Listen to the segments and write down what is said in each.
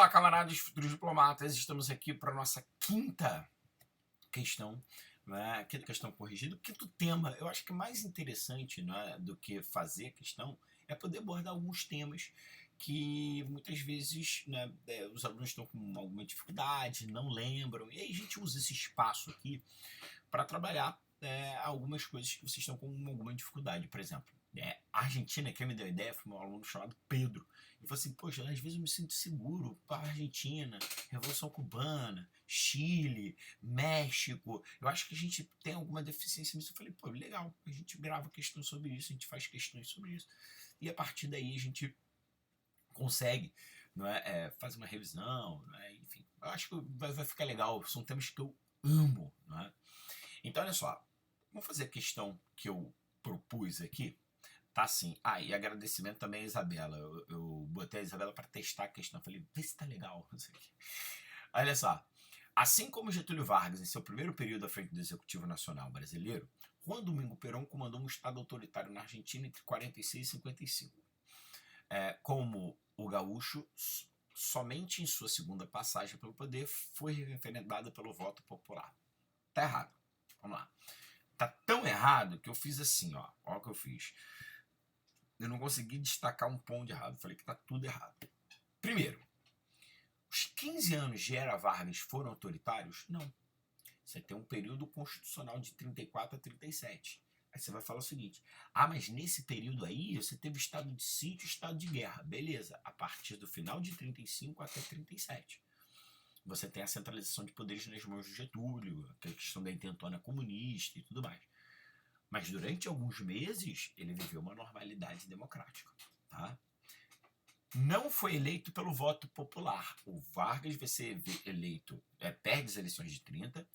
Olá, camaradas futuros diplomatas, estamos aqui para a nossa quinta questão, né? Quinta questão corrigida, quinto tema. Eu acho que mais interessante, né, do que fazer a questão é poder abordar alguns temas que muitas vezes, né, os alunos estão com alguma dificuldade, não lembram, e aí a gente usa esse espaço aqui para trabalhar algumas coisas que vocês estão com alguma dificuldade. Por exemplo, a Argentina, quem me deu a ideia foi um aluno chamado Pedro. Ele falou assim: poxa, às vezes eu me sinto seguro para a Argentina, Revolução Cubana, Chile, México. Eu acho que a gente tem alguma deficiência nisso. Eu falei: pô, legal, a gente grava questões sobre isso, a gente faz questões sobre isso. E a partir daí a gente consegue, não fazer uma revisão, enfim. Eu acho que vai ficar legal. São temas que eu amo, não é? Então, olha só, vamos fazer a questão que eu propus aqui. Tá assim. Ah, e agradecimento também a Isabela. Eu botei a Isabela para testar a questão. Falei, vê se tá legal. Olha só. Assim como Getúlio Vargas, em seu primeiro período à frente do Executivo Nacional Brasileiro, Juan Domingo Perón comandou um Estado autoritário na Argentina entre 46 e 55. Como o gaúcho, somente em sua segunda passagem pelo poder foi referendada pelo voto popular. Tá errado. Vamos lá. Tá tão errado que eu fiz assim, ó. Olha o que eu fiz. Eu não consegui destacar um ponto de errado. Falei que tá tudo errado. Primeiro, os 15 anos de Era Vargas foram autoritários? Não. Você tem um período constitucional de 34 a 37. Aí você vai falar o seguinte: ah, mas nesse período aí você teve estado de sítio e estado de guerra. Beleza, a partir do final de 35 até 37. Você tem a centralização de poderes nas mãos do Getúlio, a questão da intentona comunista e tudo mais. Mas durante alguns meses ele viveu uma normalidade democrática, tá? Não foi eleito pelo voto popular. O Vargas vai ser eleito, perde as eleições de 30.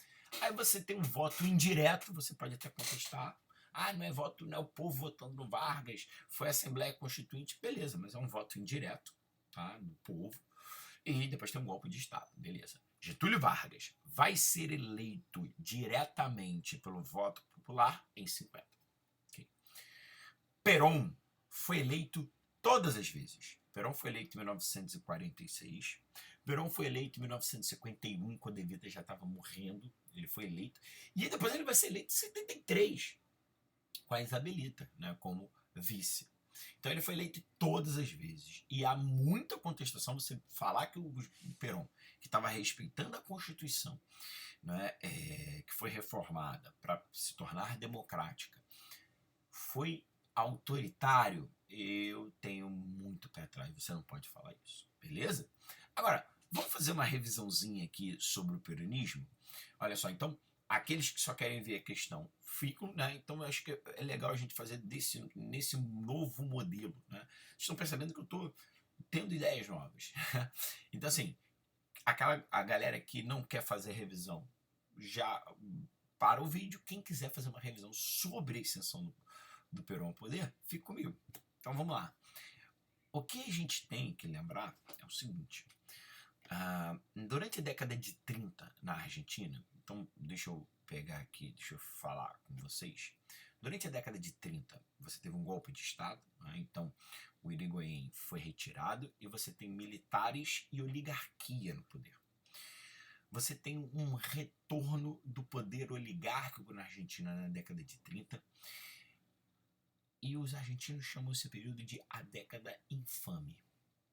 Aí você tem um voto indireto, você pode até contestar. Ah, não é voto, não é o povo votando no Vargas, foi a Assembleia Constituinte, beleza, mas é um voto indireto, tá? Do povo. E depois tem um golpe de Estado, beleza. Getúlio Vargas vai ser eleito diretamente pelo voto popular em 50. Okay. Perón foi eleito todas as vezes. Perón foi eleito em 1946. Perón foi eleito em 1951, quando Evita já estava morrendo. Ele foi eleito. E depois ele vai ser eleito em 73, com a Isabelita, né, como vice. Então ele foi eleito todas as vezes. E há muita contestação você falar que o Perón, que estava respeitando a Constituição, né, que foi reformada para se tornar democrática, foi autoritário. Eu tenho muito pé atrás. Você não pode falar isso. Beleza? Agora, vamos fazer uma revisãozinha aqui sobre o peronismo? Olha só, então, aqueles que só querem ver a questão ficam, né? Então eu acho que é legal a gente fazer nesse novo modelo, né? Vocês estão percebendo que eu estou tendo ideias novas. Então, assim, a galera que não quer fazer revisão já para o vídeo. Quem quiser fazer uma revisão sobre a extensão do Perón ao poder, fica comigo. Então vamos lá. O que a gente tem que lembrar é o seguinte: durante a década de 30 na Argentina, então deixa eu pegar aqui, deixa eu falar com vocês. Durante a década de 30, você teve um golpe de Estado, né? Então o Irigoyen foi retirado e você tem militares e oligarquia no poder. Você tem um retorno do poder oligárquico na Argentina na década de 30. E os argentinos chamam esse período de a década infame.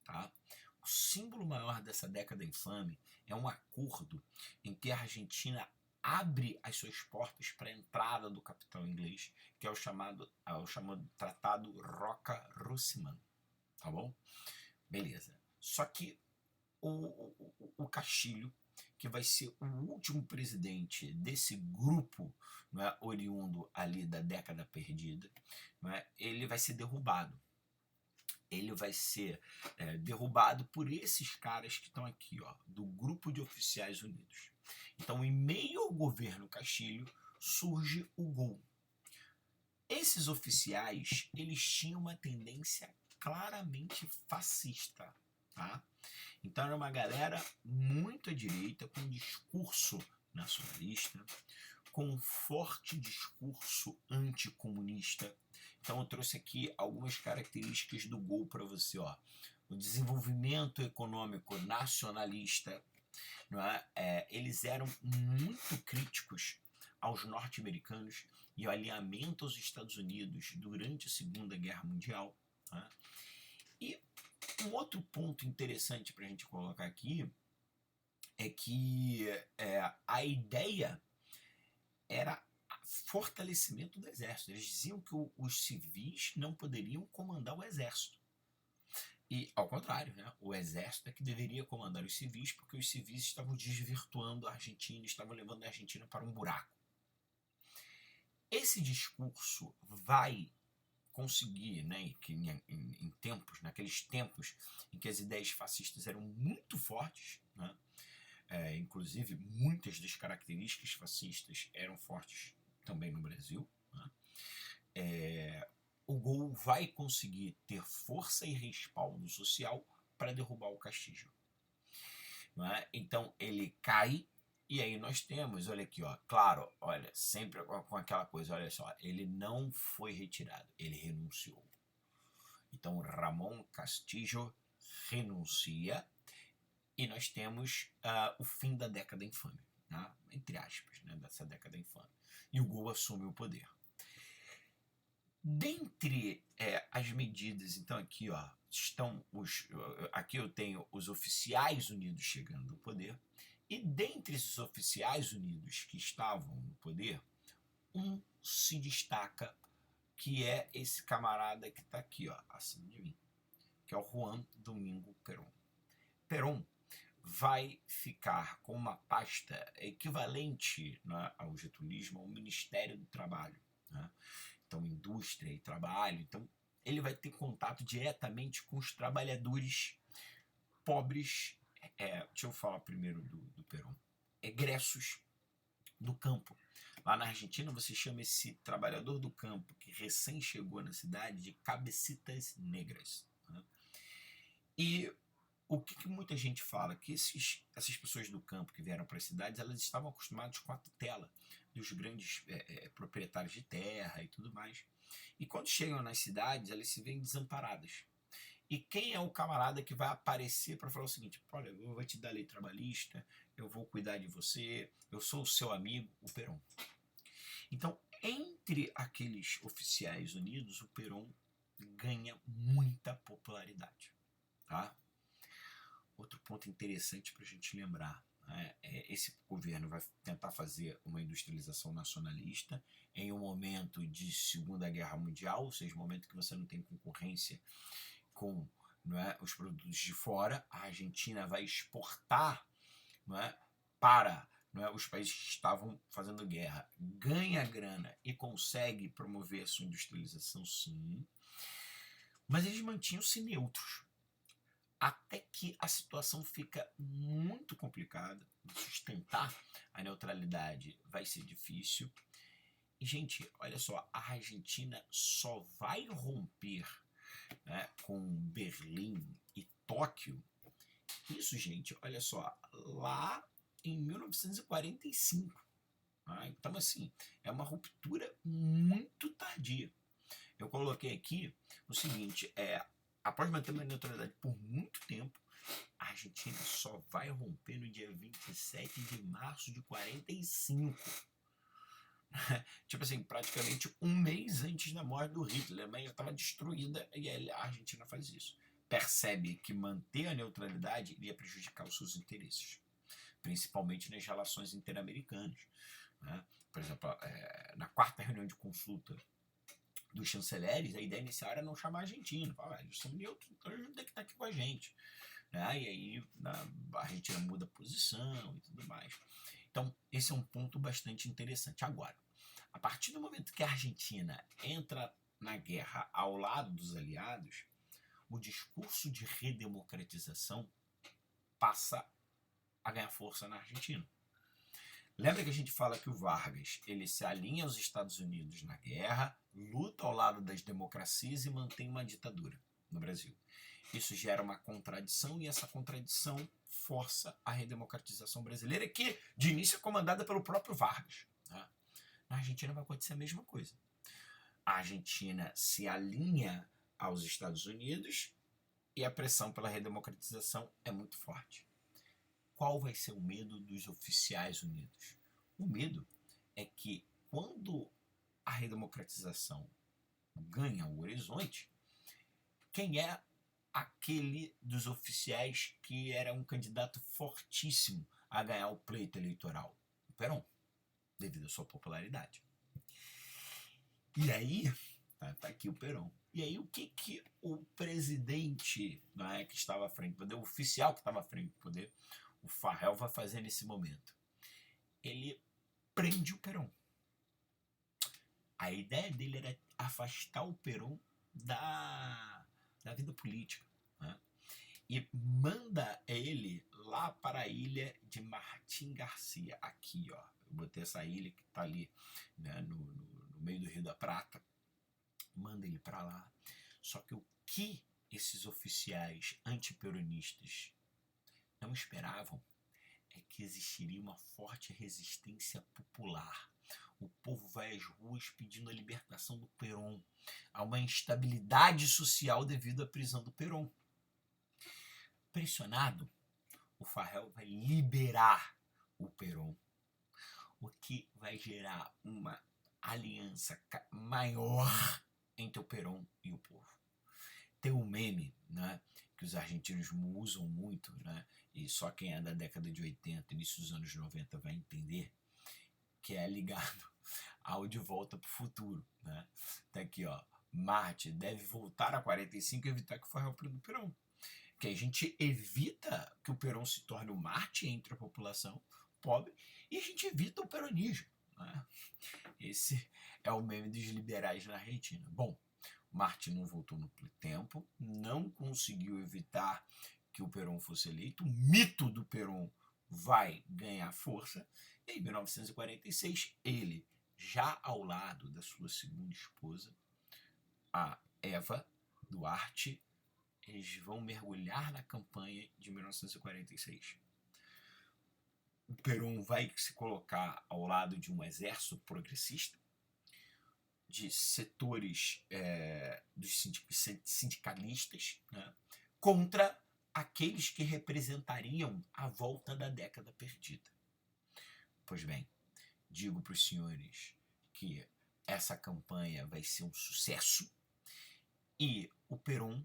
Tá? O símbolo maior dessa década infame é um acordo em que a Argentina abre as suas portas para a entrada do capital inglês, que é o chamado Tratado Roca-Russmann. Tá bom? Beleza. Só que o Castilho, que vai ser o último presidente desse grupo, né, oriundo ali da década perdida, né, ele vai ser derrubado. Ele vai ser derrubado por esses caras que estão aqui, ó, do Grupo de Oficiais Unidos. Então, em meio ao governo Castilho, surge o GOL. Esses oficiais, eles tinham uma tendência claramente fascista, tá? Então era uma galera muito à direita, com um discurso nacionalista, com um forte discurso anticomunista. Então eu trouxe aqui algumas características do GOL para você, ó. o desenvolvimento econômico nacionalista, não é? Eles eram muito críticos aos norte-americanos e ao alinhamento aos Estados Unidos durante a Segunda Guerra Mundial. Né? E um outro ponto interessante para a gente colocar aqui é que a ideia era fortalecimento do exército. Eles diziam que os civis não poderiam comandar o exército. E, ao contrário, né, o exército é que deveria comandar os civis, porque os civis estavam desvirtuando a Argentina, estavam levando a Argentina para um buraco. Esse discurso vai conseguir, né, que em tempos, naqueles tempos em que as ideias fascistas eram muito fortes, né, inclusive muitas das características fascistas eram fortes também no Brasil, né, o Gol vai conseguir ter força e respaldo social para derrubar o Castillo. Né? Então ele cai, e aí nós temos, olha aqui, ó, claro, olha, sempre com aquela coisa, olha só, ele não foi retirado, ele renunciou. Então Ramon Castillo renuncia e nós temos o fim da década infame, né? Entre aspas, né? Dessa década infame. E o Gol assume o poder. Dentre as medidas, então aqui, ó, estão aqui eu tenho os oficiais unidos chegando ao poder, e dentre esses oficiais unidos que estavam no poder, um se destaca, que é esse camarada que está aqui, ó, acima de mim, que é o Juan Domingo Perón. Perón vai ficar com uma pasta equivalente, né, ao getulismo, ao Ministério do Trabalho, né? Então, indústria e trabalho. Então, ele vai ter contato diretamente com os trabalhadores pobres. Deixa eu falar primeiro do Perón. Egressos do campo. Lá na Argentina, você chama esse trabalhador do campo que recém chegou na cidade de cabecitas negras. Né? E o que muita gente fala? Que essas pessoas do campo que vieram para as cidades, elas estavam acostumadas com a tutela dos grandes proprietários de terra e tudo mais. E quando chegam nas cidades, elas se veem desamparadas. E quem é o camarada que vai aparecer para falar o seguinte: olha, eu vou te dar lei trabalhista, eu vou cuidar de você, eu sou o seu amigo? O Perón. Então, entre aqueles oficiais unidos, o Perón ganha muita popularidade. Tá? Outro ponto interessante para a gente lembrar, né, esse governo vai tentar fazer uma industrialização nacionalista em um momento de Segunda Guerra Mundial, ou seja, um momento que você não tem concorrência com, não é, os produtos de fora. A Argentina vai exportar, não é, para, não é, os países que estavam fazendo guerra, ganha grana e consegue promover a sua industrialização, sim, mas eles mantinham-se neutros. Até que a situação fica muito complicada, sustentar a neutralidade vai ser difícil. E, gente, olha só, a Argentina só vai romper, né, com Berlim e Tóquio, isso, gente, olha só, lá em 1945. Então, assim, é uma ruptura muito tardia. Eu coloquei aqui o seguinte, após manter uma neutralidade por muito tempo, a Argentina só vai romper no dia 27 de março de 45. Tipo assim, praticamente um mês antes da morte do Hitler. A Alemanha estava destruída e a Argentina faz isso. Percebe que manter a neutralidade iria prejudicar os seus interesses, principalmente nas relações interamericanas. Né? Por exemplo, na quarta reunião de consulta dos chanceleres, a ideia inicial era não chamar a Argentina. Falar, eles são neutros, então eles não têm que estar aqui com a gente. Né? E aí a Argentina muda a posição e tudo mais. Então, esse é um ponto bastante interessante. Agora, a partir do momento que a Argentina entra na guerra ao lado dos aliados, o discurso de redemocratização passa a ganhar força na Argentina. Lembra que a gente fala que o Vargas ele se alinha aos Estados Unidos na guerra, luta ao lado das democracias e mantém uma ditadura no Brasil. Isso gera uma contradição e essa contradição força a redemocratização brasileira, que de início é comandada pelo próprio Vargas. Tá? Na Argentina vai acontecer a mesma coisa. A Argentina se alinha aos Estados Unidos e a pressão pela redemocratização é muito forte. Qual vai ser o medo dos oficiais unidos? O medo é que quando a redemocratização ganha o horizonte, quem é aquele dos oficiais que era um candidato fortíssimo a ganhar o pleito eleitoral? O Perón, devido à sua popularidade. E aí, tá aqui o Perón. E aí, o que o presidente, né, que estava à frente do poder, o oficial que estava à frente do poder, o Farrell, vai fazer nesse momento? Ele prende o Perón. A ideia dele era afastar o Perón da vida política, né? E manda ele lá para a ilha de Martim Garcia. Aqui, ó. Eu botei essa ilha que está ali, né, no meio do Rio da Prata. Manda ele para lá. Só que o que esses oficiais antiperonistas não esperavam é que existiria uma forte resistência popular. O povo vai às ruas pedindo a libertação do Perón. Há uma instabilidade social devido à prisão do Perón. Pressionado, o Farrell vai liberar o Perón, o que vai gerar uma aliança maior entre o Perón e o povo. Tem um meme, né, que os argentinos usam muito, né, e só quem é da década de 80, início dos anos 90 vai entender, que é ligado ao De Volta para o Futuro, né? Tá aqui, ó. Marte deve voltar a 45 e evitar que o Farrell prenda o Perón. Que a gente evita que o Perón se torne o Marte entre a população pobre e a gente evita o peronismo, né? Esse é o meme dos liberais na Argentina. Bom, Marte não voltou no tempo, não conseguiu evitar que o Perón fosse eleito, o mito do Perón vai ganhar força, e em 1946 ele, já ao lado da sua segunda esposa, a Eva Duarte, eles vão mergulhar na campanha de 1946. O Perón vai se colocar ao lado de um exército progressista, de setores dos sindicalistas, né, contra aqueles que representariam a volta da década perdida. Pois bem, digo para os senhores que essa campanha vai ser um sucesso e o Perón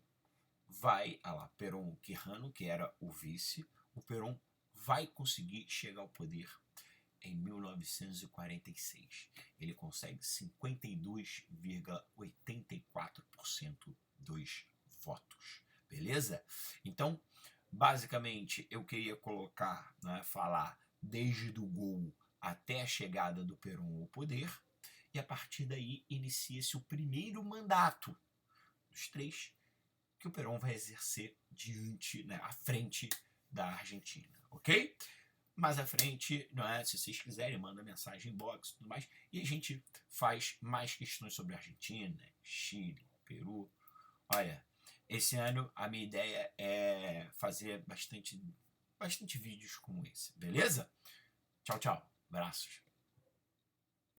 vai, Perón Quijano, que era o vice, o Perón vai conseguir chegar ao poder em 1946. Ele consegue 52,84% dos votos. Beleza? Então, basicamente, eu queria colocar, né, falar desde o gol até a chegada do Perón ao poder, e a partir daí inicia-se o primeiro mandato dos 3 que o Perón vai exercer diante, né, à frente da Argentina, ok? Mais à frente, não é? Se vocês quiserem, manda mensagem inbox e tudo mais, e a gente faz mais questões sobre a Argentina, Chile, Peru. Olha, esse ano a minha ideia é fazer bastante vídeos como esse, beleza? Tchau, tchau. Abraços.